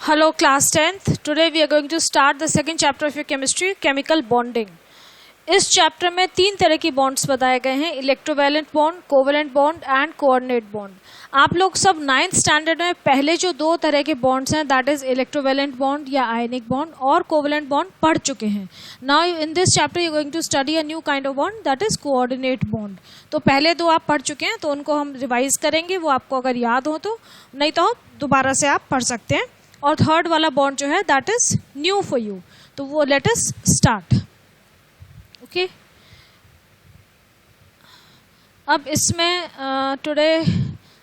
Hello class 10th. Today we are going to start the second chapter of your chemistry, chemical bonding. इस chapter में 3 तरह की bonds बताए गए हैं, electrovalent bond, covalent bond and coordinate bond. आप लोग सब 9th स्टैंडर्ड में पहले जो 2 तरह के बॉन्ड्स हैं, दैट इज इलेक्ट्रोवैलेंट बॉन्ड या आयनिक बॉन्ड और कोवैलेंट बॉन्ड पढ़ चुके हैं. Now in this chapter you going to study a new kind of bond, that is coordinate bond. तो पहले 2 आप पढ़ चुके हैं, तो उनको हम रिवाइज करेंगे, वो आपको अगर याद हो तो, नहीं तो दोबारा से आप पढ़ सकते हैं. और थर्ड वाला बॉन्ड जो है that is new for you. तो वो लेट अस स्टार्ट. ओके, अब इसमें today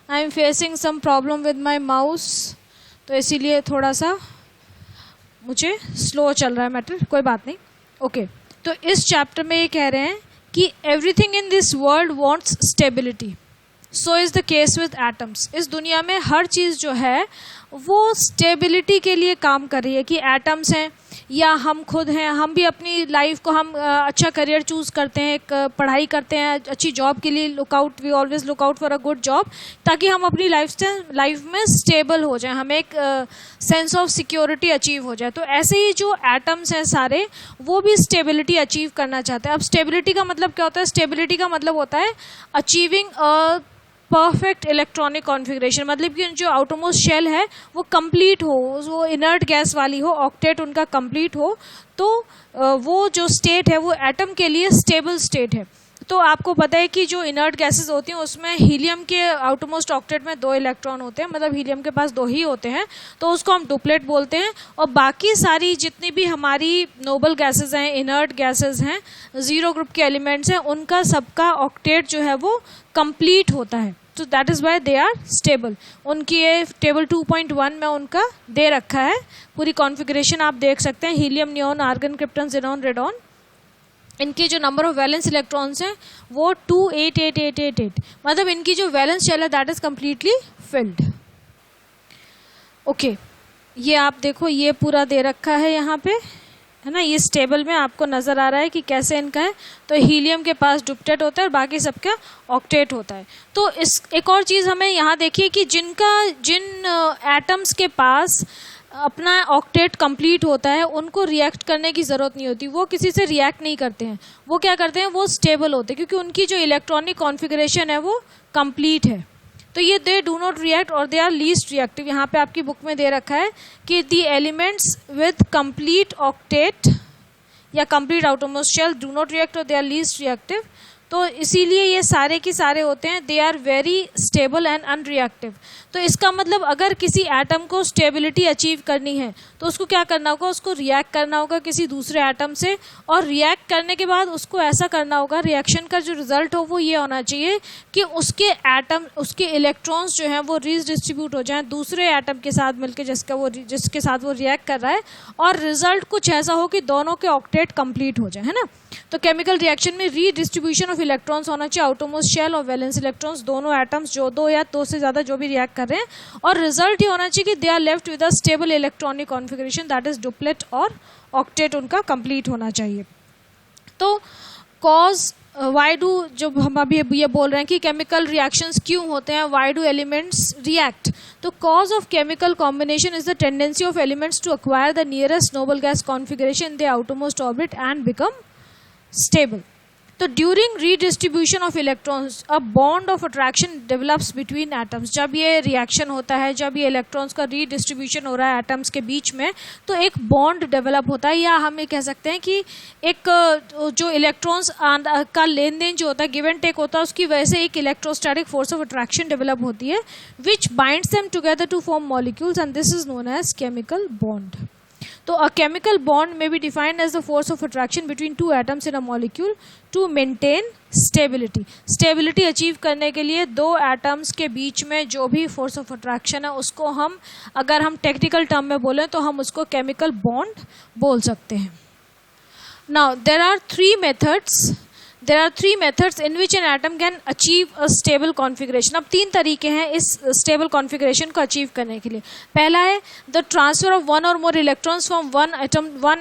I am facing some problem with my mouse, तो इसीलिए थोड़ा सा मुझे स्लो चल रहा है मैटर, कोई बात नहीं. ओके, तो इस चैप्टर में ये कह रहे हैं कि everything in this world wants stability, so is the case with atoms. इस दुनिया में हर चीज़ जो है वो स्टेबिलिटी के लिए काम कर रही है. कि एटम्स हैं या हम खुद हैं, हम भी अपनी लाइफ को हम अच्छा करियर चूज करते हैं, एक पढ़ाई करते हैं, अच्छी जॉब के लिए we always look out for a good job, ताकि हम अपनी लाइफ में स्टेबल हो जाएं, हमें एक सेंस ऑफ सिक्योरिटी अचीव हो जाए. तो ऐसे ही जो एटम्स हैं सारे, वो भी स्टेबिलिटी अचीव करना चाहते हैं. अब स्टेबिलिटी का मतलब क्या होता है? स्टेबिलिटी का मतलब होता है achieving a perfect electronic configuration. मतलब कि जो आउटरमोस्ट शेल है वो कंप्लीट हो, वो इनर्ट गैस वाली हो, ऑक्टेट उनका कंप्लीट हो, तो वो जो स्टेट है वो एटम के लिए स्टेबल स्टेट है. तो आपको पता है कि जो इनर्ट गैसेस होती हैं उसमें हीलियम के आउटरमोस्ट ऑक्टेट में 2 इलेक्ट्रॉन होते हैं, मतलब हीलियम के पास 2 ही होते हैं, तो उसको हम डुप्लेट बोलते हैं. और बाकी सारी जितनी भी हमारी नोबल गैसेस हैं, इनर्ट गैसेस हैं, 0 ग्रुप के एलिमेंट्स हैं, उनका सबका ऑक्टेट जो है वो कंप्लीट होता है. तो that is why they are stable. उनकी ये टेबल 2.1 में उनका दे रखा है, पूरी कॉन्फ़िगरेशन आप देख सकते हैं. Helium, neon, argon, krypton, xenon, radon. इनके जो नंबर ऑफ वैलेंस इलेक्ट्रॉन्स हैं वो 28888, मतलब इनकी जो वैलेंस शेल है that is completely field. Okay, ये आप देखो, ये पूरा दे रखा है यहाँ पे, है ना. इस टेबल में आपको नजर आ रहा है कि कैसे इनका है. तो हीलियम के पास डुप्टेट होता है और बाकी सबका ऑक्टेट होता है. तो इस एक और चीज़ हमें यहाँ देखिए कि जिन एटम्स के पास अपना ऑक्टेट कंप्लीट होता है, उनको रिएक्ट करने की ज़रूरत नहीं होती, वो किसी से रिएक्ट नहीं करते हैं. वो क्या करते हैं? वो स्टेबल होते हैं, क्योंकि उनकी जो इलेक्ट्रॉनिक कॉन्फ़िगरेशन है वो कंप्लीट है. तो ये दे डू नॉट रिएक्ट और दे आर लीस्ट रिएक्टिव. यहाँ पे आपकी बुक में दे रखा है कि the elements with complete octet या complete outermost shell do not react और दे आर लीस्ट रिएक्टिव. तो इसीलिए ये सारे के सारे होते हैं, they are very stable and unreactive. तो इसका मतलब अगर किसी एटम को स्टेबिलिटी अचीव करनी है तो उसको क्या करना होगा? उसको रिएक्ट करना होगा किसी दूसरे एटम से, और रिएक्ट करने के बाद उसको ऐसा करना होगा, रिएक्शन का जो रिजल्ट हो वो ये होना चाहिए कि उसके इलेक्ट्रॉन्स जो हैं वो रीडिस्ट्रीब्यूट हो जाएं दूसरे एटम के साथ मिलकर जिसके साथ वो रिएक्ट कर रहा है, और रिजल्ट कुछ ऐसा हो कि दोनों के ऑक्टेट कंप्लीट हो जाए, है ना. तो केमिकल रिएक्शन में रीडिस्ट्रीब्यूशन ऑफ इलेक्ट्रॉन्स होना चाहिए, आउटरमोस्ट शेल और वैलेंस इलेक्ट्रॉन्स, दोनों एटम्स जो 2 या 2 से ज़्यादा जो भी रिएक्ट कर रहे हैं, और रिजल्ट ये होना चाहिए कि they are left with a stable electronic configuration, that is duplet और ऑक्टेट उनका कंप्लीट होना चाहिए. तो कॉज वाई डू, जब हम अभी ये बोल रहे हैं कि केमिकल रिएक्शंस क्यों होते हैं, वाई डू एलिमेंट्स रिएक्ट, तो cause of chemical combination is the tendency of elements to acquire the nearest noble gas configuration in the outermost orbit and become stable. तो during redistribution of electrons a bond of attraction develops between atoms. जब ये reaction होता है, जब ये electrons का redistribution हो रहा है एटम्स के बीच में, तो एक बॉन्ड डेवलप होता है, या हम ये कह सकते हैं कि एक जो इलेक्ट्रॉन्स का लेन देन जो होता है, गिव एंड टेक होता है, उसकी वजह से एक electrostatic force of attraction develop होती है, which binds them together to form molecules, and this is known as chemical bond. तो a chemical bond may be defined as the force of attraction between 2 atoms in a molecule to maintain stability. Stability achieve करने के लिए 2 atoms के बीच में जो भी force of attraction है उसको हम, अगर हम technical term में बोलें तो हम उसको chemical bond बोल सकते हैं. Now there are 3 methods in which an atom can achieve a stable configuration. अब 3 तरीके हैं इस stable configuration को अचीव करने के लिए. पहला है the transfer of 1 or more electrons from one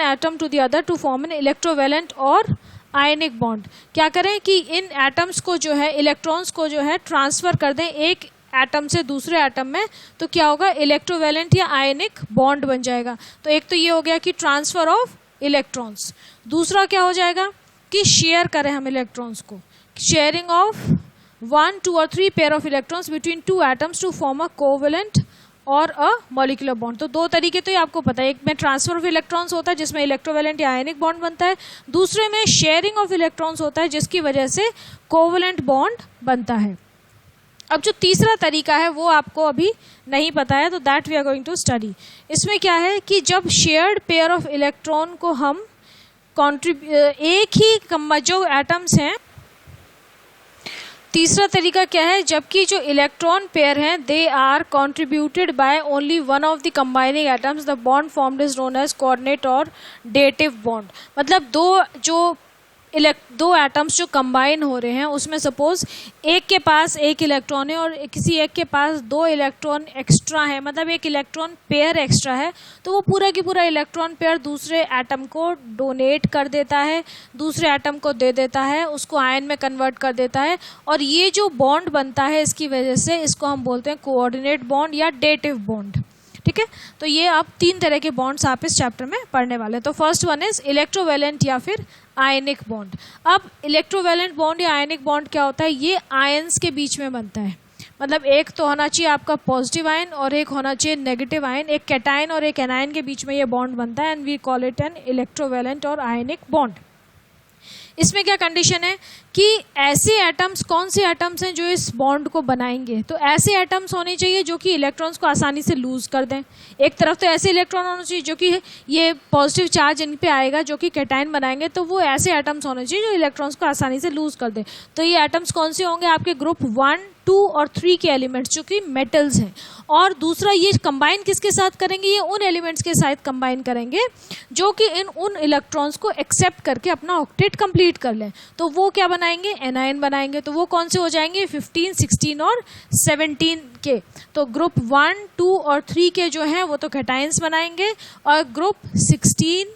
atom to the other to form an electrovalent or ionic bond. क्या करें कि इन एटम्स को जो है, इलेक्ट्रॉन्स को जो है ट्रांसफर कर दें एक एटम से दूसरे एटम में, तो क्या होगा, इलेक्ट्रोवैलेंट या आयनिक बॉन्ड बन जाएगा। तो एक तो ये हो गया कि ट्रांसफर ऑफ इलेक्ट्रॉन्स, दूसरा क्या हो जाएगा कि शेयर करें हम इलेक्ट्रॉन्स को, शेयरिंग ऑफ 1, 2 और 3 pair of electrons between 2 atoms to form a covalent और अ मॉलिक्यूलर बॉन्ड। तो दो तरीके तो ये आपको पता है, एक में ट्रांसफर ऑफ इलेक्ट्रॉन्स होता है जिसमें इलेक्ट्रोवैलेंट या आयनिक बॉन्ड बनता है, दूसरे में शेयरिंग ऑफ इलेक्ट्रॉन्स होता है जिसकी वजह से कोवेलेंट बॉन्ड बनता है। अब जो तीसरा तरीका है वो आपको अभी नहीं पता है, तो that we are going to study. इसमें क्या है कि जब शेयर्ड पेयर ऑफ इलेक्ट्रॉन को हम एक ही जो एटम्स हैं, तीसरा तरीका क्या है, जबकि जो इलेक्ट्रॉन पेयर हैं they are contributed by only one of the combining atoms, the bond formed is known as coordinate और डेटिव बॉन्ड। मतलब दो एटम्स जो कंबाइन हो रहे हैं उसमें सपोज एक के पास एक इलेक्ट्रॉन है और किसी एक के पास 2 इलेक्ट्रॉन एक्स्ट्रा है, मतलब एक इलेक्ट्रॉन पेयर एक्स्ट्रा है, तो वो पूरा की पूरा इलेक्ट्रॉन पेयर दूसरे एटम को डोनेट कर देता है, दूसरे एटम को दे देता है, उसको आयन में कन्वर्ट कर देता है, और ये जो बॉन्ड बनता है इसकी वजह से इसको हम बोलते हैं कोऑर्डिनेट बॉन्ड या डेटिव बॉन्ड। ठीक है, तो ये आप 3 तरह के बॉन्ड्स आप इस चैप्टर में पढ़ने वाले हैं। तो फर्स्ट वन इज इलेक्ट्रोवैलेंट या फिर आयनिक बॉन्ड। अब इलेक्ट्रोवैलेंट बॉन्ड या आयनिक बॉन्ड क्या होता है, ये आयंस के बीच में बनता है, मतलब एक तो होना चाहिए आपका पॉजिटिव आयन और एक होना चाहिए नेगेटिव आयन, एक कैटायन और एक एनायन के बीच में ये बॉन्ड बनता है, and we call it an electrovalent और आयनिक बॉन्ड। इसमें क्या कंडीशन है कि ऐसे एटम्स, कौन से एटम्स हैं जो इस बॉन्ड को बनाएंगे, तो ऐसे एटम्स होने चाहिए जो कि इलेक्ट्रॉन्स को आसानी से लूज कर दें। एक तरफ तो ऐसे इलेक्ट्रॉन होने चाहिए जो कि ये पॉजिटिव चार्ज इन पे आएगा जो कि कैटायन बनाएंगे, तो वो ऐसे एटम्स होने चाहिए जो इलेक्ट्रॉन्स को आसानी से लूज कर दें। तो ये एटम्स कौन से होंगे, आपके ग्रुप 1, 2 और 3 के एलिमेंट्स जो कि मेटल्स हैं। और दूसरा, ये कंबाइन किसके साथ करेंगे, ये उन एलिमेंट्स के साथ कंबाइन करेंगे जो कि उन इलेक्ट्रॉन्स को एक्सेप्ट करके अपना ऑक्टेट कंप्लीट कर लें। तो वो क्या बनाएंगे, एनायन बनाएंगे। तो वो कौन से हो जाएंगे, 15, 16 और 17 के। तो ग्रुप 1, 2 और 3 के जो हैं वो तो कैटायंस बनाएंगे, और ग्रुप 16,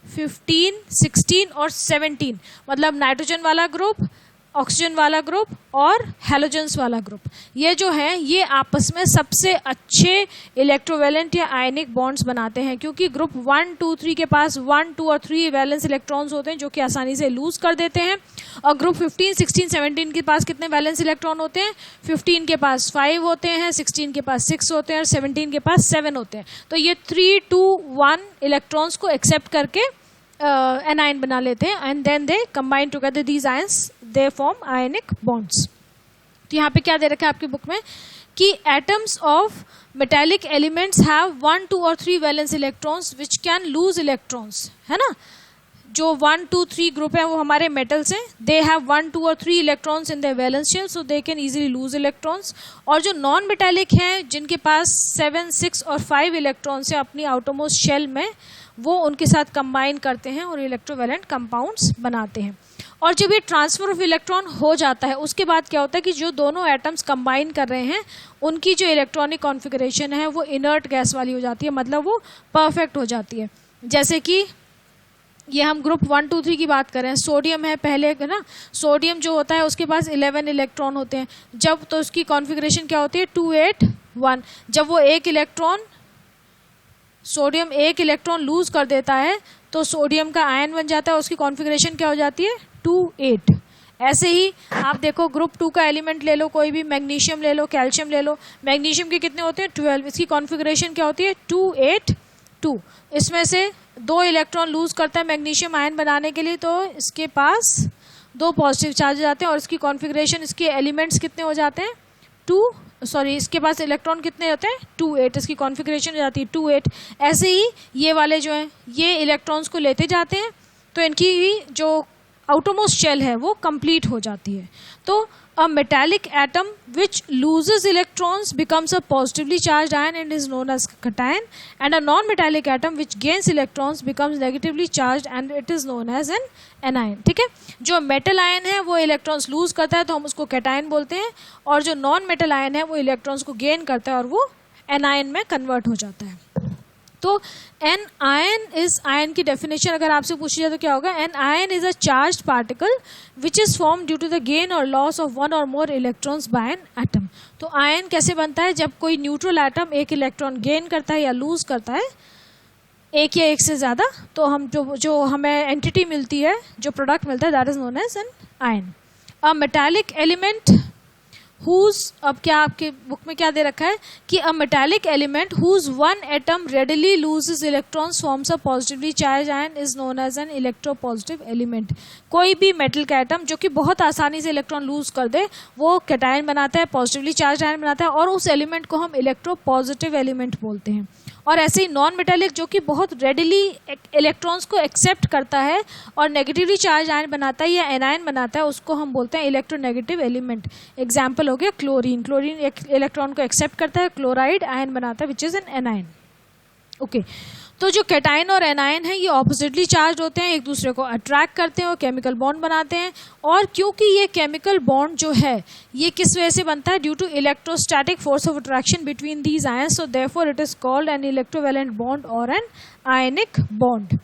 15, 16 और 17 मतलब नाइट्रोजन वाला ग्रुप, ऑक्सीजन वाला ग्रुप और हैलोजेंस वाला ग्रुप, ये जो है ये आपस में सबसे अच्छे इलेक्ट्रोवैलेंट या आयनिक बॉन्ड्स बनाते हैं, क्योंकि ग्रुप 1, 2, 3 के पास 1, 2 और 3 वैलेंस इलेक्ट्रॉन्स होते हैं जो कि आसानी से लूज कर देते हैं। और ग्रुप 15, 16, 17 के पास कितने वैलेंस इलेक्ट्रॉन होते हैं, 15 के पास 5 होते हैं, 16 के पास 6 होते हैं और 17 के पास 7 होते हैं। तो ये 3, 2, 1 इलेक्ट्रॉन्स को एक्सेप्ट करके एनायन बना लेते हैं, and then they combine together these ions, they form ionic bonds. तो यहाँ पे क्या दे रखा है आपकी बुक में कि atoms of metallic elements have 1, 2 और 3 valence electrons which can lose electrons, है ना। जो 1, 2, 3 ग्रुप है वो हमारे मेटल्स हैं, दे हैव 1, 2 और 3 electrons in the valence shell, so they can easily lose electrons. और जो नॉन मेटेलिक हैं जिनके पास 7, 6 और 5 इलेक्ट्रॉन्स हैं अपनी आउटरमोस्ट शेल में, वो उनके साथ कंबाइन करते हैं और इलेक्ट्रोवैलेंट कंपाउंड्स बनाते हैं। और जब ये ट्रांसफर ऑफ इलेक्ट्रॉन हो जाता है उसके बाद क्या होता है कि जो दोनों एटम्स कंबाइन कर रहे हैं उनकी जो इलेक्ट्रॉनिक कॉन्फ़िगरेशन है वो इनर्ट गैस वाली हो जाती है, मतलब वो परफेक्ट हो जाती है। जैसे कि ये हम ग्रुप 1, 2, 3 की बात करें, सोडियम है पहले, है ना। सोडियम जो होता है उसके पास 11 इलेक्ट्रॉन होते हैं, जब तो उसकी कॉन्फ़िगरेशन क्या होती है 2, 8, 1। जब वो सोडियम एक इलेक्ट्रॉन लूज कर देता है तो सोडियम का आयन बन जाता है, उसकी कॉन्फ़िगरेशन क्या हो जाती है 2, 8। ऐसे ही आप देखो ग्रुप 2 का एलिमेंट ले लो, कोई भी मैग्नीशियम ले लो, कैल्शियम ले लो, मैग्नीशियम के कितने होते हैं 12, इसकी कॉन्फ़िगरेशन क्या होती है 2, 8, 2। इसमें से 2 इलेक्ट्रॉन लूज करता है मैग्नीशियम आयन बनाने के लिए, तो इसके पास 2 पॉजिटिव चार्ज आते हैं और इसकी कॉन्फ़िगरेशन, इसके एलिमेंट्स कितने हो जाते हैं इसके पास इलेक्ट्रॉन कितने होते हैं 2, 8, इसकी कॉन्फ़िगरेशन हो जाती है 2, 8। ऐसे ही ये वाले जो हैं ये इलेक्ट्रॉन्स को लेते जाते हैं तो इनकी जो आउटरमोस्ट शेल है वो कंप्लीट हो जाती है। तो a metallic atom which loses electrons becomes a positively charged ion and is known as cation, and a non-metallic atom which gains electrons becomes negatively charged and it is known as an anion। ठीक है, जो metal ion है वो electrons loose करता है तो हम उसको कैटायन बोलते हैं, और जो नॉन मेटल आयन है वो इलेक्ट्रॉन्स को गेन करता है और वो एनायन में कन्वर्ट हो जाता है। तो एन आयन इज, आयन की डेफिनेशन अगर आपसे पूछी जाए तो क्या होगा? An ion is a charged particle which is form due to the gain और लॉस ऑफ वन और more electrons by an atom. तो आयन कैसे बनता है? जब कोई न्यूट्रल एटम एक इलेक्ट्रॉन गेन करता है या लूज करता है, एक या एक से ज़्यादा, तो हम जो हमें एंटिटी मिलती है, जो प्रोडक्ट मिलता है, that is known as an ion. A metallic element whose, अब क्या आपके बुक में क्या दे रखा है कि a metallic element whose one atom readily loses electrons forms a positively charge ion is known as an electropositive element. कोई भी मेटल का एटम जो कि बहुत आसानी से इलेक्ट्रॉन लूज कर दे, वो कैटायन बनाता है, पॉजिटिवली चार्ज आयन बनाता है, और उस एलिमेंट को हम इलेक्ट्रोपॉजिटिव एलिमेंट बोलते हैं। और ऐसे ही नॉन मेटालिक जो कि बहुत रेडिली इलेक्ट्रॉन्स को एक्सेप्ट करता है और नेगेटिवली चार्ज आयन बनाता है या एनायन बनाता है, उसको हम बोलते हैं इलेक्ट्रोनेगेटिव एलिमेंट। एग्जाम्पल हो गया क्लोरीन, क्लोरीन एक इलेक्ट्रॉन को एक्सेप्ट करता है, क्लोराइड आयन बनाता है which is an anion. Okay, तो जो कैटायन और एनायन है ये ऑपोजिटली चार्ज होते हैं, एक दूसरे को अट्रैक्ट करते हैं और केमिकल बॉन्ड बनाते हैं। और क्योंकि ये केमिकल बॉन्ड जो है ये किस वजह से बनता है? Due to electrostatic force of attraction between these ions, so therefore it is called an electrovalent bond और एन आयनिक बॉन्ड।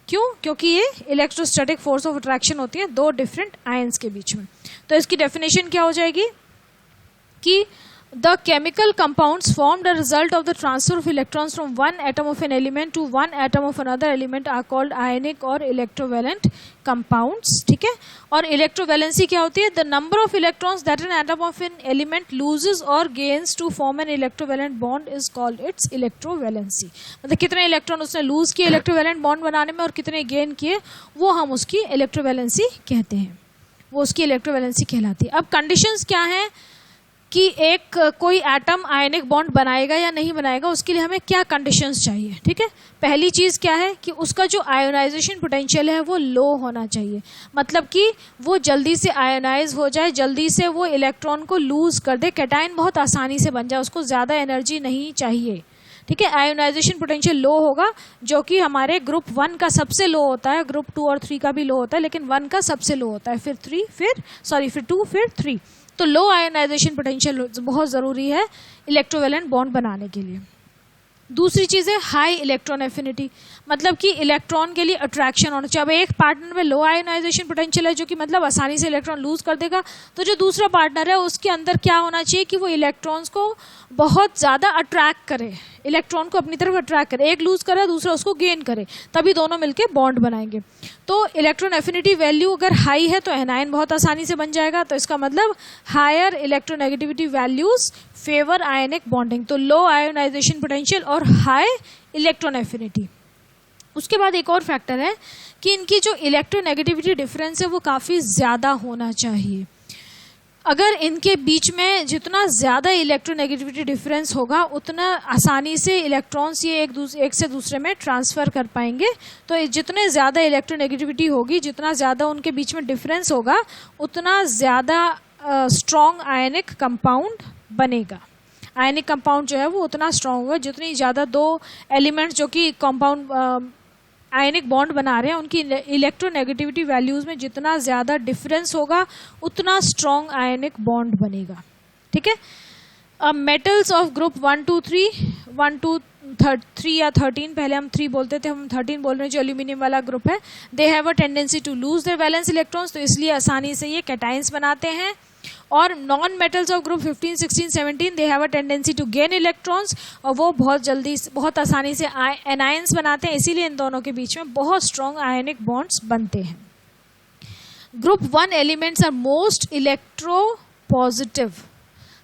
क्यों? क्योंकि ये इलेक्ट्रोस्टैटिक फोर्स ऑफ अट्रैक्शन होती है दो डिफरेंट आयंस के बीच में। तो इसकी डेफिनेशन क्या हो जाएगी कि the chemical compounds formed a result of the transfer of electrons from one atom of an element to one atom of another element are called ionic or electrovalent compounds। ठीक है, और इलेक्ट्रोवैलेंसी क्या होती है? the number of electrons that an atom of an element loses or gains to form an electrovalent bond is called its electrovalency। मतलब कितने electron उसने loose किए इलेक्ट्रोवैलेंट बॉन्ड बनाने में और कितने गेन किए, वो हम उसकी इलेक्ट्रोवैलेंसी कहते हैं, वो उसकी इलेक्ट्रोवैलेंसी कहलाती है। अब कंडीशंस क्या हैं कि एक कोई एटम आयनिक बॉन्ड बनाएगा या नहीं बनाएगा, उसके लिए हमें क्या कंडीशंस चाहिए? ठीक है, पहली चीज़ क्या है कि उसका जो आयोनाइजेशन पोटेंशियल है वो लो होना चाहिए, मतलब कि वो जल्दी से आयोनाइज हो जाए, जल्दी से वो इलेक्ट्रॉन को लूज कर दे, कैटायन बहुत आसानी से बन जाए, उसको ज़्यादा एनर्जी नहीं चाहिए। ठीक है, आयोनाइजेशन पोटेंशियल लो होगा, जो कि हमारे ग्रुप 1 का सबसे लो होता है, ग्रुप 2 और 3 का भी लो होता है, लेकिन 1 का सबसे लो होता है, फिर 2 फिर 3। तो लो आयोनाइजेशन पोटेंशियल बहुत ज़रूरी है इलेक्ट्रोवैलेंट बॉन्ड बनाने के लिए। दूसरी चीज़ है हाई इलेक्ट्रॉन एफिनिटी, मतलब कि इलेक्ट्रॉन के लिए अट्रैक्शन होना चाहिए। अब एक पार्टनर में लो आयोनाइजेशन पोटेंशियल है जो कि मतलब आसानी से इलेक्ट्रॉन लूज कर देगा, तो जो दूसरा पार्टनर है उसके अंदर क्या होना चाहिए कि वो इलेक्ट्रॉन्स को बहुत ज़्यादा अट्रैक्ट करे, इलेक्ट्रॉन को अपनी तरफ अट्रैक्ट करे, एक लूज करे दूसरा उसको गेन करे, तभी दोनों मिलकर बॉन्ड बनाएंगे। तो इलेक्ट्रॉन एफिनिटी वैल्यू अगर हाई है तो एनायन बहुत आसानी से बन जाएगा, तो इसका मतलब higher electronegativity values favour ionic bonding. तो लो आयोनाइजेशन पोटेंशियल और हाई इलेक्ट्रॉन एफिनिटी। उसके बाद एक और फैक्टर है कि इनकी जो इलेक्ट्रोनेगेटिविटी डिफरेंस है वो काफ़ी ज़्यादा होना चाहिए। अगर इनके बीच में जितना ज़्यादा इलेक्ट्रोनेगेटिविटी डिफरेंस होगा उतना आसानी से इलेक्ट्रॉन्स ये एक से दूसरे में ट्रांसफ़र कर पाएंगे। तो जितने ज़्यादा इलेक्ट्रोनेगेटिविटी होगी, जितना ज़्यादा उनके बीच में डिफरेंस होगा, उतना ज़्यादा स्ट्रॉन्ग आयनिक कंपाउंड बनेगा। आयनिक कंपाउंड जो है वो उतना स्ट्रॉन्ग होगा, जितनी ज़्यादा दो एलिमेंट्स जो कि कंपाउंड आयनिक बॉन्ड बना रहे हैं उनकी इलेक्ट्रोनेगेटिविटी वैल्यूज़ में जितना ज़्यादा डिफरेंस होगा उतना स्ट्रॉन्ग आयनिक बॉन्ड बनेगा। ठीक है, अब मेटल्स ऑफ ग्रुप 1 2 3 या 13, पहले हम 3 बोलते थे, हम 13 बोल रहे हैं, जो एल्यूमिनियम वाला ग्रुप है, they have a tendency to lose their valence electrons, तो इसलिए आसानी से ये कैटाइंस बनाते हैं। और non metals of group 15 16 17 they have a tendency to gain electrons, और वो बहुत आसानी से एनायंस बनाते हैं, इसीलिए इन दोनों के बीच में बहुत स्ट्रॉन्ग आयनिक बॉन्ड्स बनते हैं। Group 1 elements are most electropositive,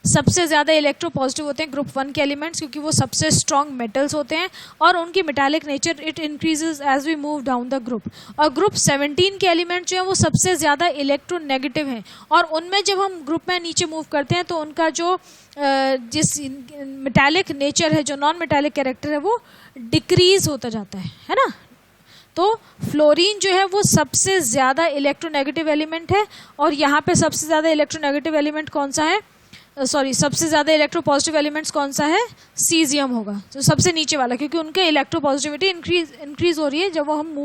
सबसे ज़्यादा इलेक्ट्रोपॉजिटिव होते हैं ग्रुप 1 के एलिमेंट्स, क्योंकि वो सबसे स्ट्रॉन्ग मेटल्स होते हैं और उनकी metallic nature it increases as we move down the group. और ग्रुप 17 के एलिमेंट्स जो हैं वो सबसे ज़्यादा इलेक्ट्रोनेगेटिव हैं, और उनमें जब हम ग्रुप में नीचे मूव करते हैं तो उनका जो जिस मेटालिक नेचर है, जो नॉन मेटालिक कैरेक्टर है, वो डिक्रीज होता जाता है ना। तो फ्लोरीन जो है वो सबसे ज़्यादा इलेक्ट्रोनेगेटिव एलिमेंट है, और यहाँ पे सबसे ज़्यादा इलेक्ट्रोनेगेटिव एलिमेंट कौन सा है? सॉरी सबसे ज़्यादा इलेक्ट्रोपॉजिटिव एलिमेंट्स कौन सा है, सीजियम होगा, जो सबसे नीचे वाला, क्योंकि उनके इलेक्ट्रोपॉजिटिविटी इंक्रीज हो रही है जब वो हम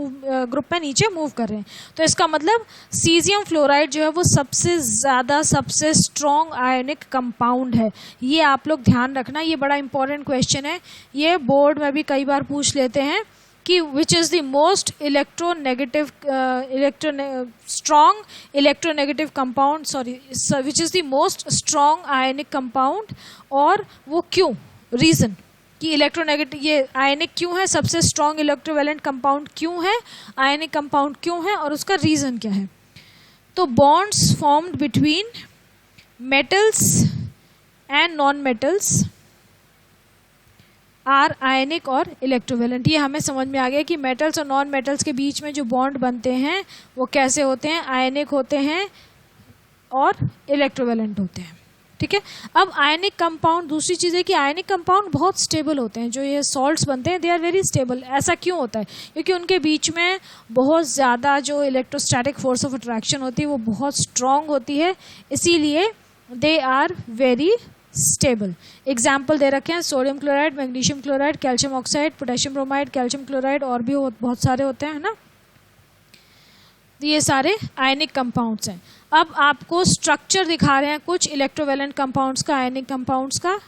ग्रुप में नीचे मूव कर रहे हैं। तो इसका मतलब सीजियम फ्लोराइड जो है वो सबसे ज़्यादा सबसे स्ट्रॉन्ग आयनिक कंपाउंड है। ये आप लोग ध्यान रखना, ये बड़ा इंपॉर्टेंट क्वेश्चन है, ये बोर्ड में भी कई बार पूछ लेते हैं कि which is the most strong electronegative compound, sorry which is the most strong ionic compound, और वो क्यों, रीज़न कि इलेक्ट्रोनेगेटिव ये आयनिक क्यों है, सबसे स्ट्रॉन्ग इलेक्ट्रोवेलेंट कंपाउंड क्यों है, आयनिक कंपाउंड क्यों है, और उसका रीज़न क्या है। तो bonds formed between metals and non metals are ionic और इलेक्ट्रोवेलेंट। ये हमें समझ में आ गया कि मेटल्स और नॉन मेटल्स के बीच में जो बॉन्ड बनते हैं वो कैसे होते हैं, आयनिक होते हैं और इलेक्ट्रोवेलेंट होते हैं। ठीक है, अब आयनिक कंपाउंड, दूसरी चीज़ है कि आयनिक कंपाउंड बहुत स्टेबल होते हैं, जो ये सॉल्ट्स बनते हैं दे आर वेरी स्टेबल। ऐसा क्यों होता है, क्योंकि उनके बीच में बहुत ज़्यादा जो इलेक्ट्रोस्टैटिक फोर्स ऑफ अट्रैक्शन होती है वो बहुत स्ट्रॉन्ग होती है, इसीलिए they are very stable. Example दे रखे हैं sodium chloride, magnesium chloride, calcium oxide, potassium bromide, calcium chloride, और भी बहुत सारे होते हैं, है ना। ये सारे आयनिक कंपाउंड्स हैं। अब आपको स्ट्रक्चर दिखा रहे हैं कुछ इलेक्ट्रोवेलेंट कंपाउंड्स का, आयनिक कंपाउंड्स का।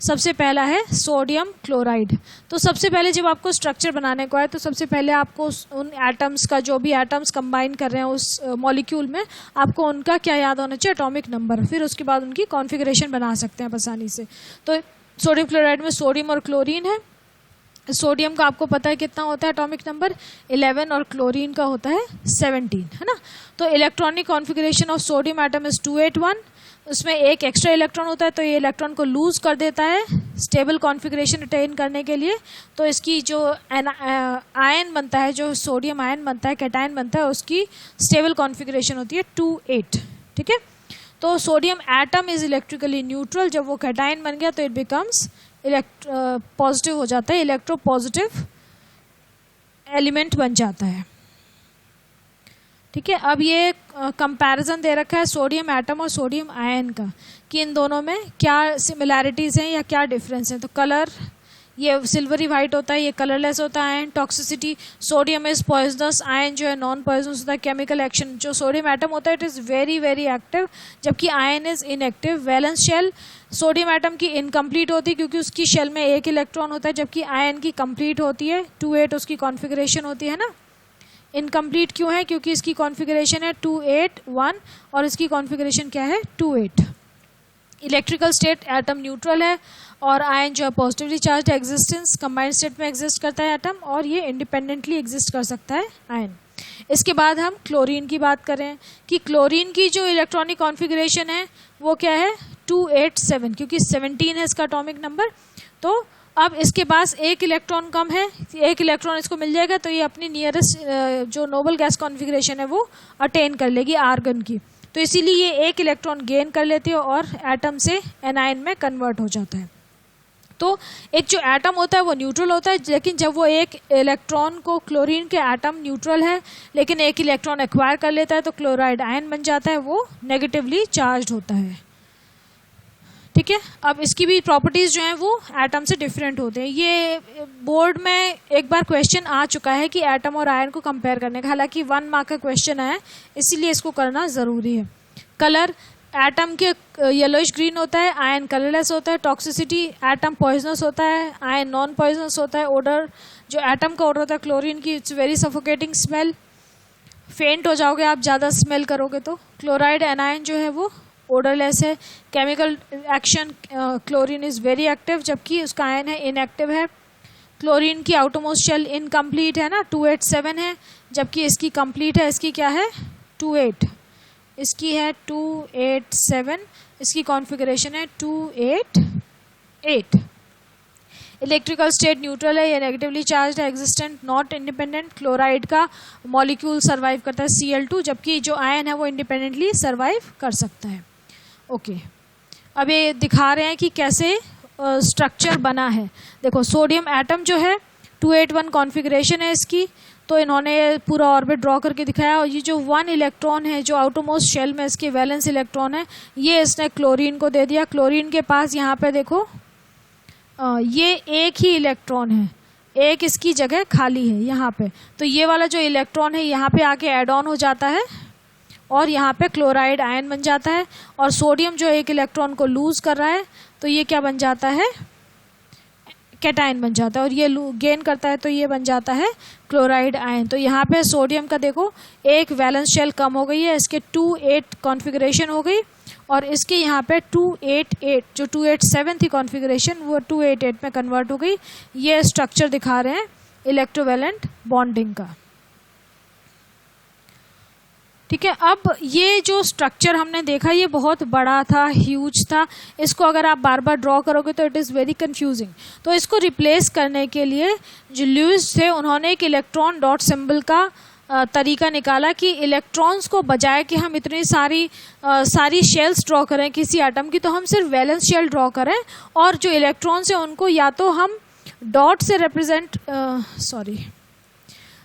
सबसे पहला है सोडियम क्लोराइड। तो सबसे पहले जब आपको स्ट्रक्चर बनाने को है तो सबसे पहले आपको उन एटम्स का, जो भी एटम्स कंबाइन कर रहे हैं उस मॉलिक्यूल में, आपको उनका क्या याद होना चाहिए, एटॉमिक नंबर, फिर उसके बाद उनकी कॉन्फ़िगरेशन बना सकते हैं आसानी से। तो सोडियम क्लोराइड में सोडियम और क्लोरीन है। सोडियम का आपको पता है कितना होता है एटॉमिक नंबर 11, और क्लोरीन का होता है 17, है ना। तो electronic configuration of sodium atom is 281। उसमें एक एक्स्ट्रा इलेक्ट्रॉन होता है, तो ये इलेक्ट्रॉन को लूज कर देता है स्टेबल कॉन्फ़िगरेशन अटेन करने के लिए। तो इसकी जो आयन बनता है, जो सोडियम आयन बनता है, कैटायन बनता है, उसकी स्टेबल कॉन्फ़िगरेशन होती है 28। ठीक है, तो sodium atom is electrically neutral. जब वो कैटायन बन गया तो इट बिकम्स पॉजिटिव हो जाता है, इलेक्ट्रो पॉजिटिव एलिमेंट बन जाता है। ठीक है, अब ये कंपैरिजन दे रखा है सोडियम एटम और सोडियम आयन का, कि इन दोनों में क्या सिमिलैरिटीज़ हैं या क्या डिफरेंस है। तो कलर, ये सिल्वरी वाइट होता है, ये कलरलेस होता है। Ion toxicity, sodium is poisonous, ion जो है नॉन पॉइजनस होता है। केमिकल एक्शन, जो सोडियम एटम होता है it is very very active, जबकि ion is inactive. Valence shell, sodium atom की इनकम्प्लीट होती है क्योंकि उसकी शेल में एक इलेक्ट्रॉन होता है, जबकि आयन की कंप्लीट होती है, 28 उसकी कॉन्फ़िगरेशन होती है ना। इनकम्प्लीट क्यों है, क्योंकि इसकी कॉन्फ़िगरेशन है 281 और इसकी कॉन्फ़िगरेशन क्या है 28। इलेक्ट्रिकल स्टेट एटम न्यूट्रल है, और आयन जो है positively charge existence, combined state में एग्जिस्ट करता है एटम, और ये इंडिपेंडेंटली एग्जिस्ट कर सकता है आयन। इसके बाद हम क्लोरीन की बात करें कि क्लोरीन की जो इलेक्ट्रॉनिक कॉन्फ़िगरेशन है वो क्या है 287, क्योंकि 17 है इसका एटॉमिक नंबर। तो अब इसके पास एक इलेक्ट्रॉन कम है, एक इलेक्ट्रॉन इसको मिल जाएगा तो ये अपनी नियरेस्ट जो नोबल गैस कॉन्फ़िगरेशन है वो अटेन कर लेगी आर्गन की। तो इसीलिए ये एक इलेक्ट्रॉन गेन कर लेती है और एटम से एनायन में कन्वर्ट हो जाता है। तो एक जो एटम होता है वो न्यूट्रल होता है, लेकिन जब वो एक इलेक्ट्रॉन को, क्लोरीन के एटम न्यूट्रल है लेकिन एक इलेक्ट्रॉन एक्वायर कर लेता है तो क्लोराइड आयन बन जाता है, वो नेगेटिवली चार्ज होता है। ठीक है, अब इसकी भी प्रॉपर्टीज़ जो हैं वो एटम से डिफरेंट होते हैं। ये बोर्ड में एक बार क्वेश्चन आ चुका है कि एटम और आयन को कंपेयर करने का, हालांकि 1 मार्क का क्वेश्चन है इसीलिए इसको करना ज़रूरी है। कलर, एटम के येलोइश ग्रीन होता है, आयन कलरलेस होता है। टॉक्सिसिटी, एटम पॉइजनस होता है, आयन नॉन पॉइजनस होता है। ओडर, जो एटम का ओडर होता है क्लोरीन की, इट्स वेरी सफोकेटिंग स्मेल, फेंट हो जाओगे आप ज़्यादा स्मेल करोगे तो। क्लोराइड एनायन जो है वो ओडरलेस है। Chemical action, chlorine is very active जबकि उसका आयन है इनएक्टिव है। क्लोरीन की आउटरमोस्ट शेल इनकम्प्लीट है ना, 287 है, जबकि इसकी कंप्लीट है, इसकी क्या है 28, इसकी है 287, इसकी कॉन्फ़िगरेशन है 288। इलेक्ट्रिकल स्टेट न्यूट्रल है, ये नेगेटिवली चार्ज है, एग्जिस्टेंट नॉट इंडिपेंडेंट। क्लोराइड का मॉलिक्यूल सर्वाइव करता है Cl2, जबकि जो आयन है वो इंडिपेंडेंटली सर्वाइव कर सकता है। ओके, अब ये दिखा रहे हैं कि कैसे स्ट्रक्चर बना है। देखो सोडियम एटम जो है 281 कॉन्फ़िगरेशन है इसकी, तो इन्होंने पूरा ऑर्बिट ड्रॉ करके दिखाया। और ये जो 1 इलेक्ट्रॉन है जो आउटरमोस्ट शेल में इसके वैलेंस इलेक्ट्रॉन है, ये इसने क्लोरीन को दे दिया। क्लोरीन के पास यहाँ पे देखो ये एक ही इलेक्ट्रॉन है, एक इसकी जगह खाली है यहाँ पे। तो ये वाला जो इलेक्ट्रॉन है यहाँ पे आके एड ऑन हो जाता है और यहाँ पे क्लोराइड आयन बन जाता है। और सोडियम जो एक इलेक्ट्रॉन को लूज कर रहा है तो ये क्या बन जाता है, कैटायन बन जाता है। और ये गेन करता है तो ये बन जाता है क्लोराइड आयन। तो यहाँ पे सोडियम का देखो एक वैलेंस शेल कम हो गई है, इसके 2-8 कॉन्फ़िगरेशन हो गई और इसके यहाँ पे 2-8-8 जो 2-8-7 थी कॉन्फ़िगरेशन वो 2-8-8 में कन्वर्ट हो गई। ये स्ट्रक्चर दिखा रहे हैं इलेक्ट्रोवैलेंट बॉन्डिंग का। ठीक है, अब ये जो स्ट्रक्चर हमने देखा ये बहुत बड़ा था, ह्यूज था। इसको अगर आप बार बार ड्रॉ करोगे तो इट इज़ वेरी कंफ्यूजिंग। तो इसको रिप्लेस करने के लिए जो ल्यूइस थे उन्होंने एक इलेक्ट्रॉन डॉट सिंबल का तरीका निकाला कि इलेक्ट्रॉन्स को बजाय कि हम इतनी सारी शेल्स ड्रॉ करें किसी एटम की, तो हम सिर्फ वैलेंस शेल ड्रॉ करें और जो इलेक्ट्रॉन्स हैं उनको या तो हम डॉट से रिप्रेजेंट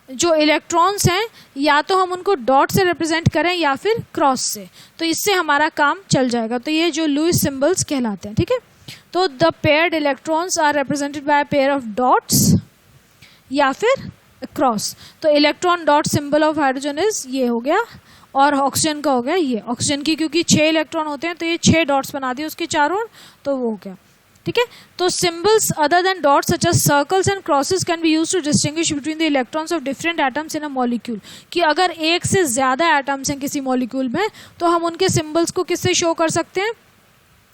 जो इलेक्ट्रॉन्स हैं या तो हम उनको डॉट से रिप्रेजेंट करें या फिर क्रॉस से, तो इससे हमारा काम चल जाएगा। तो ये जो लुईस सिंबल्स कहलाते हैं। ठीक है, तो the paired electrons are represented by pair of dots या फिर क्रॉस। तो electron dot symbol of hydrogen is ये हो गया और ऑक्सीजन का हो गया ये। ऑक्सीजन की क्योंकि 6 इलेक्ट्रॉन होते हैं तो ये 6 डॉट्स बना दिए उसके चारों, तो वो हो गया। ठीक है, तो symbols other than dots such as circles and crosses can be used to distinguish between the electrons of different atoms in a molecule. कि अगर एक से ज्यादा एटम्स हैं किसी मॉलिक्यूल में तो हम उनके सिंबल्स को किससे शो कर सकते हैं।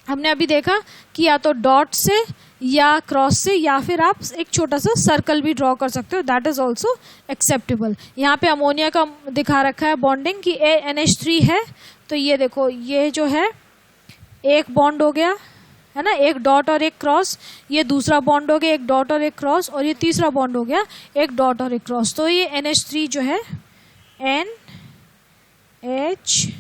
हमने अभी देखा कि या तो डॉट से या क्रॉस से या फिर आप एक छोटा सा सर्कल भी ड्रॉ कर सकते हो, दैट इज ऑल्सो एक्सेप्टेबल। यहाँ पे अमोनिया का दिखा रखा है बॉन्डिंग कि NH3 है, तो ये देखो ये जो है एक बॉन्ड हो गया है ना, एक डॉट और एक क्रॉस, ये दूसरा बॉन्ड हो गया एक डॉट और एक क्रॉस, और ये तीसरा बॉन्ड हो गया एक डॉट और एक क्रॉस। तो ये NH3 जो है NH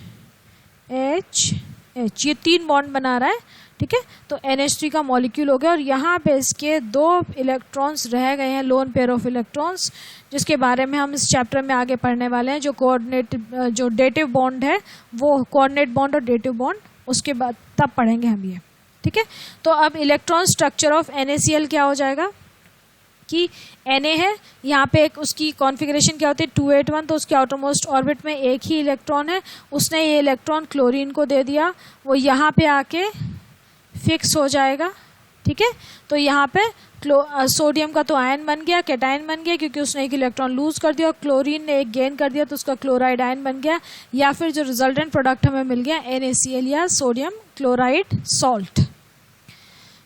ये 3 बॉन्ड बना रहा है। ठीक है, तो NH3 का मॉलिक्यूल हो गया और यहाँ पे इसके 2 इलेक्ट्रॉन्स रह गए हैं, लोन पेयर ऑफ इलेक्ट्रॉन्स, जिसके बारे में हम इस चैप्टर में आगे पढ़ने वाले हैं। जो डेटिव बॉन्ड है वो कोऑर्डिनेट बॉन्ड और डेटिव बॉन्ड उसके बाद तब पढ़ेंगे हम ये। ठीक है, तो अब इलेक्ट्रॉन स्ट्रक्चर ऑफ NaCl क्या हो जाएगा कि Na है, यहाँ पे एक उसकी कॉन्फ़िगरेशन क्या होती है 281, तो उसके आउटरमोस्ट ऑर्बिट में एक ही इलेक्ट्रॉन है। उसने ये इलेक्ट्रॉन क्लोरीन को दे दिया, वो यहाँ पे आके फिक्स हो जाएगा। ठीक है, तो यहाँ पे सोडियम का तो आयन बन गया, कैटायन बन गया क्योंकि उसने एक इलेक्ट्रॉन लूज कर दिया और क्लोरीन ने एक गेन कर दिया तो उसका क्लोराइड आयन बन गया, या फिर जो रिजल्टेंट प्रोडक्ट हमें मिल गया NaCl या sodium chloride salt.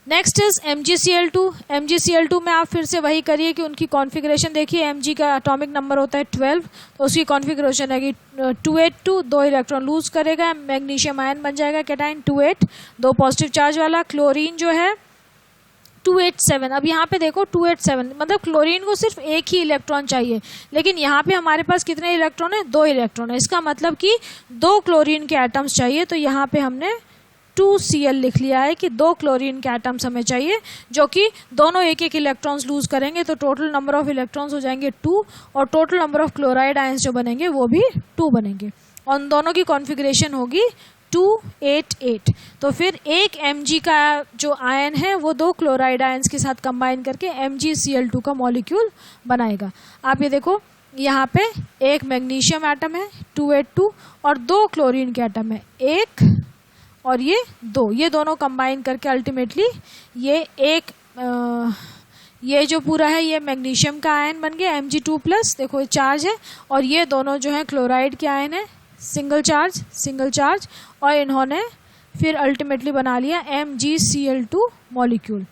Next is MgCl2। MgCl2 में आप फिर से वही करिए कि उनकी कॉन्फ़िगरेशन देखिए। Mg का एटॉमिक नंबर होता है 12, तो उसकी कॉन्फ़िगरेशन है कि 282, 2 इलेक्ट्रॉन लूज करेगा, मैग्नीशियम आयन बन जाएगा कैटायन 28, 2 पॉजिटिव चार्ज वाला। क्लोरीन जो है 287। अब यहाँ पे देखो 287 मतलब क्लोरीन को सिर्फ एक ही इलेक्ट्रॉन चाहिए, लेकिन यहाँ पे हमारे पास कितने इलेक्ट्रॉन है 2 इलेक्ट्रॉन है। इसका मतलब कि 2 क्लोरीन के एटम्स चाहिए, तो यहाँ पे हमने 2Cl लिख लिया है कि 2 क्लोरीन के एटम्स हमें चाहिए जो कि दोनों एक एक इलेक्ट्रॉन्स लूज करेंगे, तो टोटल नंबर ऑफ इलेक्ट्रॉन्स हो जाएंगे 2 और total number of chloride ions जो बनेंगे वो भी 2 बनेंगे और उन दोनों की कॉन्फ़िगरेशन होगी 288। तो फिर एक Mg का जो आयन है वो 2 क्लोराइड आयंस के साथ कंबाइन करके MgCl2 का मॉलिक्यूल बनाएगा। आप ये देखो यहाँ पे एक मैग्नीशियम एटम है 282 और 2 क्लोरीन के एटम है 1 और ये 2, ये दोनों कंबाइन करके अल्टीमेटली ये एक ये जो पूरा है ये मैग्नीशियम का आयन बन गया Mg2+, देखो ये चार्ज है, और ये दोनों जो है क्लोराइड के आयन है सिंगल चार्ज, और इन्होंने फिर अल्टीमेटली बना लिया MgCl2 मॉलिक्यूल।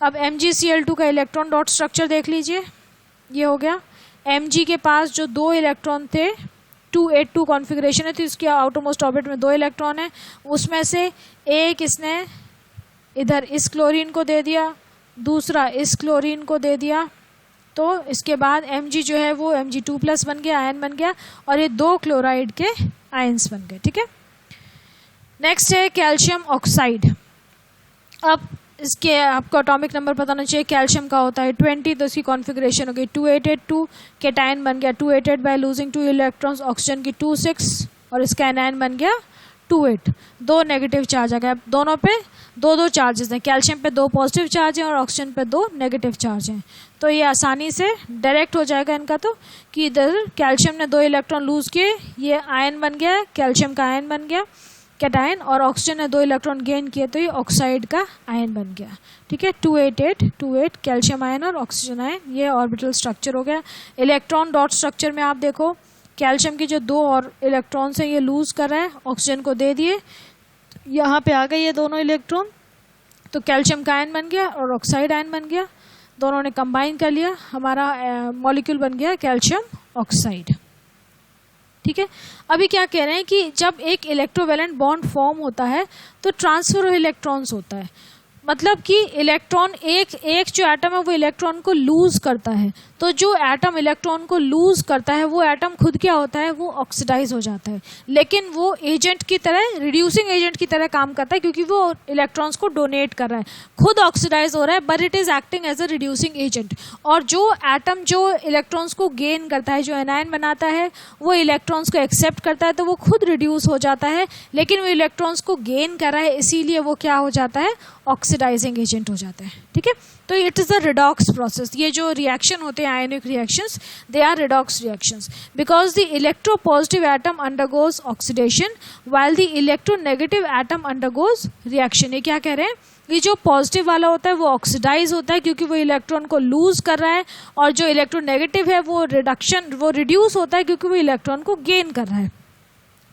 अब MgCl2 का इलेक्ट्रॉन डॉट स्ट्रक्चर देख लीजिए, ये हो गया। Mg के पास जो 2 इलेक्ट्रॉन थे 282 कॉन्फ़िगरेशन है, तो इसके आउटरमोस्ट ऑर्बिट में 2 इलेक्ट्रॉन है, उसमें से एक इसने इधर इस क्लोरीन को दे दिया, दूसरा इस क्लोरीन को दे दिया, तो इसके बाद Mg जो है वो Mg2+ बन गया, आयन बन गया, और ये 2 क्लोराइड के आयंस बन गए। ठीक है, नेक्स्ट है कैल्शियम ऑक्साइड। अब इसके आपको एटॉमिक नंबर पता होना चाहिए। कैल्शियम का होता है 20, तो इसकी कॉन्फ़िगरेशन हो गई 2882, कैटायन बन गया 288 बाय लूजिंग 2 इलेक्ट्रॉन्स, ऑक्सीजन की 26 और इसका एनायन बन गया 28। 2 नेगेटिव चार्ज आ गया। दोनों पे 2 चार्जेस हैं, कैल्शियम पे 2 पॉजिटिव चार्ज हैं और ऑक्सीजन पे 2 नेगेटिव चार्ज हैं। तो ये आसानी से डायरेक्ट हो जाएगा इनका, तो कि इधर कैल्शियम ने 2 इलेक्ट्रॉन लूज किए, ये आयन बन गया, कैल्शियम का आयन बन गया कैटायन, और ऑक्सीजन ने 2 इलेक्ट्रॉन गेन किए तो ये ऑक्साइड का आयन बन गया। ठीक है, 288 कैल्शियम आयन और ऑक्सीजन आयन, ये ऑर्बिटल स्ट्रक्चर हो गया। इलेक्ट्रॉन डॉट स्ट्रक्चर में आप देखो कैल्शियम की जो 2 और इलेक्ट्रॉन्स हैं ये लूज कर रहा है, ऑक्सीजन को दे दिए, यहाँ पे आ गए ये दोनों इलेक्ट्रॉन, तो कैल्शियम का आयन बन गया और ऑक्साइड आयन बन गया, दोनों ने कंबाइन कर लिया, हमारा मॉलिक्यूल बन गया कैल्शियम ऑक्साइड। ठीक है, अभी क्या कह रहे हैं कि जब एक इलेक्ट्रोवैलेंट बॉन्ड फॉर्म होता है तो ट्रांसफर ऑफ इलेक्ट्रॉन्स होता है, मतलब कि इलेक्ट्रॉन एक जो एटम है वो इलेक्ट्रॉन को लूज करता है, तो जो एटम इलेक्ट्रॉन को लूज करता है वो एटम खुद क्या होता है, वो ऑक्सीडाइज हो जाता है, लेकिन वो एजेंट की तरह, रिड्यूसिंग एजेंट की तरह काम करता है, क्योंकि वो इलेक्ट्रॉन्स को डोनेट कर रहा है, खुद ऑक्सीडाइज हो रहा है, but it is acting as a reducing agent. और जो एटम जो इलेक्ट्रॉन्स को गेन करता है, जो एनायन बनाता है, वो इलेक्ट्रॉन्स को एक्सेप्ट करता है, तो वो खुद रिड्यूस हो जाता है, लेकिन वो इलेक्ट्रॉन्स को गेन कर रहा है, इसीलिए वो क्या हो जाता है, ऑक्सीडाइजिंग एजेंट हो जाता है। ठीक है, तो it is a redox process. ये जो रिएक्शन होते हैं ionic reactions, they are redox reactions because the electropositive atom undergoes oxidation while the electronegative atom undergoes reaction. ये क्या कह रहे हैं, ये जो पॉजिटिव वाला होता है वो ऑक्सीडाइज होता है क्योंकि वो इलेक्ट्रॉन को लूज कर रहा है, और जो इलेक्ट्रोनेगेटिव है वो रिड्यूस होता है क्योंकि वो इलेक्ट्रॉन को गेन कर रहा है।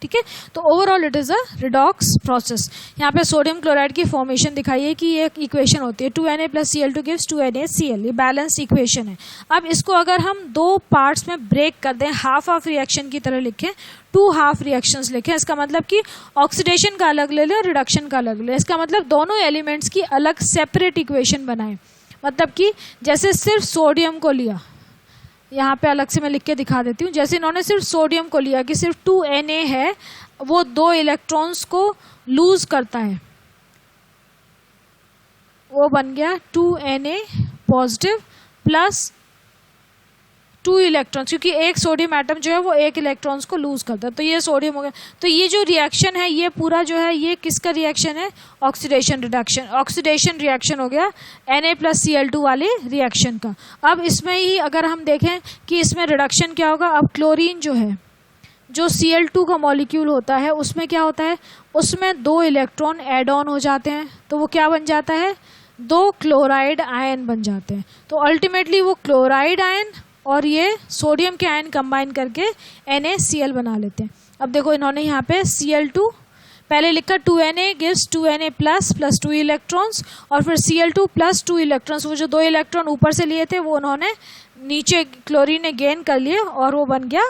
ठीक है, तो overall it is a redox process. यहाँ पे सोडियम क्लोराइड की फॉर्मेशन दिखाई है कि ये एक इक्वेशन होती है 2Na+Cl2 गिव्स 2NaCl, ये बैलेंस इक्वेशन है। अब इसको अगर हम 2 पार्ट्स में ब्रेक कर दें, हाफ ऑफ रिएक्शन की तरह लिखें, 2 हाफ रिएक्शंस लिखें, इसका मतलब कि ऑक्सीडेशन का अलग ले लें और रिडक्शन का अलग ले लें, इसका मतलब दोनों एलिमेंट्स की अलग सेपरेट इक्वेशन बनाएं। मतलब कि जैसे सिर्फ सोडियम को लिया, यहाँ पे अलग से मैं लिख के दिखा देती हूँ, जैसे इन्होंने सिर्फ सोडियम को लिया कि सिर्फ 2Na है, वो 2 इलेक्ट्रॉन्स को लूज करता है, वो बन गया 2Na पॉजिटिव प्लस 2 इलेक्ट्रॉन्स, क्योंकि एक सोडियम एटम जो है वो 1 इलेक्ट्रॉन्स को लूज करता है, तो ये सोडियम हो गया। तो ये जो रिएक्शन है ये पूरा जो है ये किसका रिएक्शन है, ऑक्सीडेशन रिएक्शन हो गया Na+Cl2 वाले रिएक्शन का। अब इसमें ही अगर हम देखें कि इसमें रिडक्शन क्या होगा, अब क्लोरीन जो है, जो Cl2 का मॉलिक्यूल होता है उसमें क्या होता है, उसमें 2 इलेक्ट्रॉन एड ऑन हो जाते हैं, तो वो क्या बन जाता है, 2 क्लोराइड आयन बन जाते हैं। तो अल्टीमेटली वो क्लोराइड आयन और ये सोडियम के आयन कंबाइन करके NaCl बना लेते हैं। अब देखो इन्होंने यहाँ पे Cl2 पहले लिखा 2Na गिव्स 2Na+ 2 इलेक्ट्रॉन्स, और फिर Cl2 + 2 इलेक्ट्रॉन्स, वो जो 2 इलेक्ट्रॉन ऊपर से लिए थे वो उन्होंने नीचे क्लोरीन ने गेन कर लिए और वो बन गया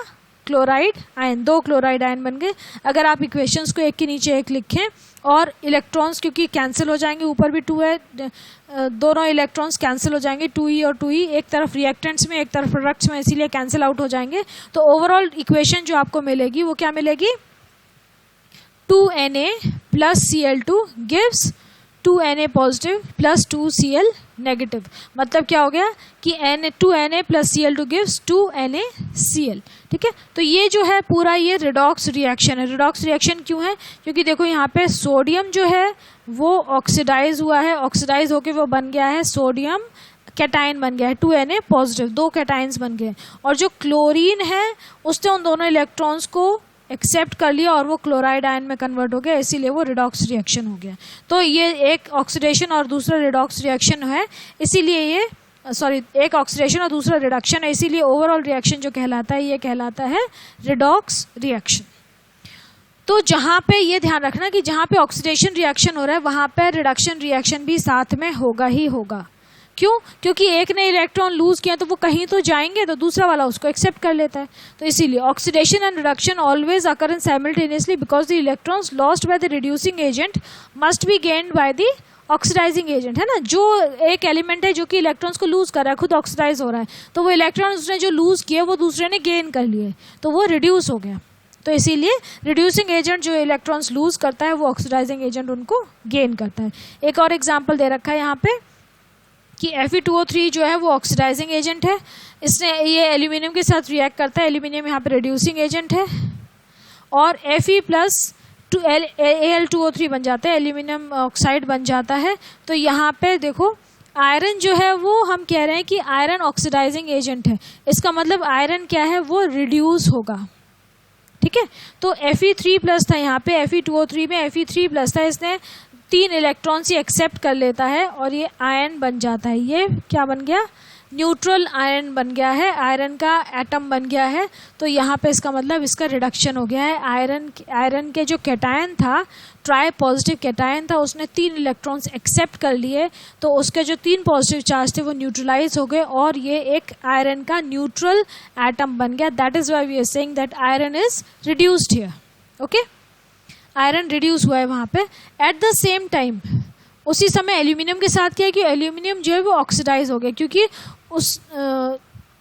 क्लोराइड आयन, 2 क्लोराइड आयन बन गए। अगर आप इक्वेशंस को एक के नीचे एक लिखें और इलेक्ट्रॉन्स क्योंकि कैंसिल हो जाएंगे, ऊपर भी 2 है, दोनों इलेक्ट्रॉन्स कैंसिल हो जाएंगे, 2e और 2e, एक तरफ रिएक्टेंट्स में एक तरफ प्रोडक्ट्स में, इसीलिए कैंसिल आउट हो जाएंगे। तो ओवरऑल इक्वेशन जो आपको मिलेगी वो क्या मिलेगी, 2Na+Cl2 gives 2Na positive plus 2Cl negative. मतलब क्या हो गया कि 2Na+Cl2 गिव्स 2NaCl। ठीक है, तो ये जो है पूरा ये रिडॉक्स रिएक्शन है। रिडॉक्स रिएक्शन क्यों है, क्योंकि देखो यहाँ पे सोडियम जो है वो ऑक्सीडाइज हुआ है, ऑक्सीडाइज होके वो बन गया है सोडियम कैटायन बन गया है 2Na पॉजिटिव, 2 कैटायंस बन गए, और जो क्लोरीन है उसने उन दोनों इलेक्ट्रॉन्स को एक्सेप्ट कर लिया और वो क्लोराइड आयन में कन्वर्ट हो गया, इसीलिए वो रिडॉक्स रिएक्शन हो गया। तो ये एक ऑक्सीडेशन और दूसरा रिडॉक्स रिएक्शन है, इसीलिए ये एक ऑक्सीडेशन और दूसरा रिडक्शन है, इसीलिए ओवरऑल रिएक्शन जो कहलाता है ये कहलाता है रिडॉक्स रिएक्शन। तो जहाँ पे ये ध्यान रखना कि जहाँ पे ऑक्सीडेशन रिएक्शन हो रहा है वहाँ पे रिडक्शन रिएक्शन भी साथ में होगा ही होगा। क्यों, क्योंकि एक ने इलेक्ट्रॉन लूज किया तो वो कहीं तो जाएंगे, तो दूसरा वाला उसको एक्सेप्ट कर लेता है। तो इसीलिए oxidation and reduction always occur in simultaneously because the electrons lost by the reducing agent must be gained by the oxidising agent, है ना। जो एक एलिमेंट है जो कि इलेक्ट्रॉन्स को लूज कर रहा है, खुद ऑक्सीडाइज हो रहा है, तो वो इलेक्ट्रॉन उसने जो लूज किए वो दूसरे ने गेन कर लिए, तो वो रिड्यूस हो गया। तो इसीलिए रिड्यूसिंग एजेंट जो इलेक्ट्रॉन्स लूज करता है वो ऑक्सीडाइजिंग एजेंट उनको गेन करता है। एक और एग्जांपल दे रखा है यहाँ पे कि Fe2O3 जो है वो ऑक्सीडाइजिंग एजेंट है, इसने ये एल्यूमिनियम के साथ रिएक्ट करता है, एल्यूमिनियम यहाँ पे रिड्यूसिंग एजेंट है, और Fe प्लस Al2O3 बन जाता है, एल्यूमिनियम ऑक्साइड बन जाता है। तो यहाँ पे देखो आयरन जो है वो हम कह रहे हैं कि आयरन ऑक्सीडाइजिंग एजेंट है, इसका मतलब आयरन क्या है वो रिड्यूस होगा, ठीक है। तो Fe3 प्लस था यहाँ पे, Fe2O3 में Fe3 प्लस था, इसने 3 इलेक्ट्रॉन्स ही एक्सेप्ट कर लेता है और ये आयन बन जाता है। ये क्या बन गया, न्यूट्रल आयन बन गया है, आयरन का एटम बन गया है। तो यहाँ पे इसका मतलब इसका रिडक्शन हो गया है। आयरन के जो कैटायन था, ट्राई पॉजिटिव कैटायन था, उसने 3 इलेक्ट्रॉन्स एक्सेप्ट कर लिए, तो उसके जो 3 पॉजिटिव चार्ज थे वो न्यूट्रलाइज हो गए और ये एक आयरन का न्यूट्रल एटम बन गया। That is why we are saying that iron is reduced here. Okay, iron reduce हुआ है वहां पे। एट द सेम टाइम उसी समय एल्यूमिनियम के साथ क्या है कि एल्यूमिनियम जो है वो ऑक्सीडाइज हो गया, क्योंकि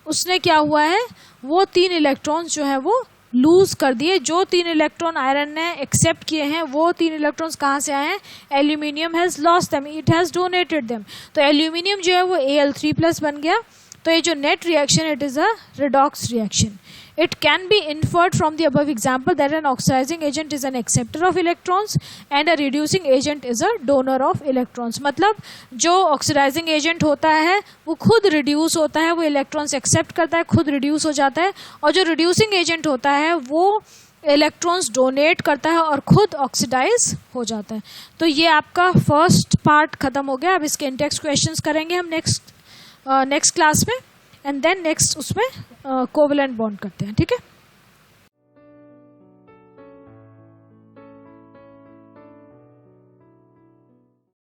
उसने क्या हुआ है, वो 3 इलेक्ट्रॉन्स जो है वो लूज कर दिए। जो 3 इलेक्ट्रॉन आयरन ने एक्सेप्ट किए हैं वो 3 इलेक्ट्रॉन्स कहाँ से आए हैं, aluminium has lost them, it has donated them. तो एल्यूमिनियम जो है वो Al3+ बन गया। तो ये जो net reaction, it is a redox reaction. It can be inferred from the above example that an oxidizing agent is an acceptor of electrons and a reducing agent is a donor of electrons। मतलब जो oxidising agent होता है वो खुद reduce होता है, वो electrons accept करता है, खुद रिड्यूस हो जाता है, और जो रिड्यूसिंग एजेंट होता है वो इलेक्ट्रॉन्स डोनेट करता है और खुद ऑक्सीडाइज हो जाता है। तो ये आपका फर्स्ट पार्ट खत्म हो गया। अब इसके इंटेक्स्ट क्वेश्चंस करेंगे हम नेक्स्ट क्लास में, एंड देन नेक्स्ट उसमें कोवलेंट बॉन्ड करते हैं, ठीक है।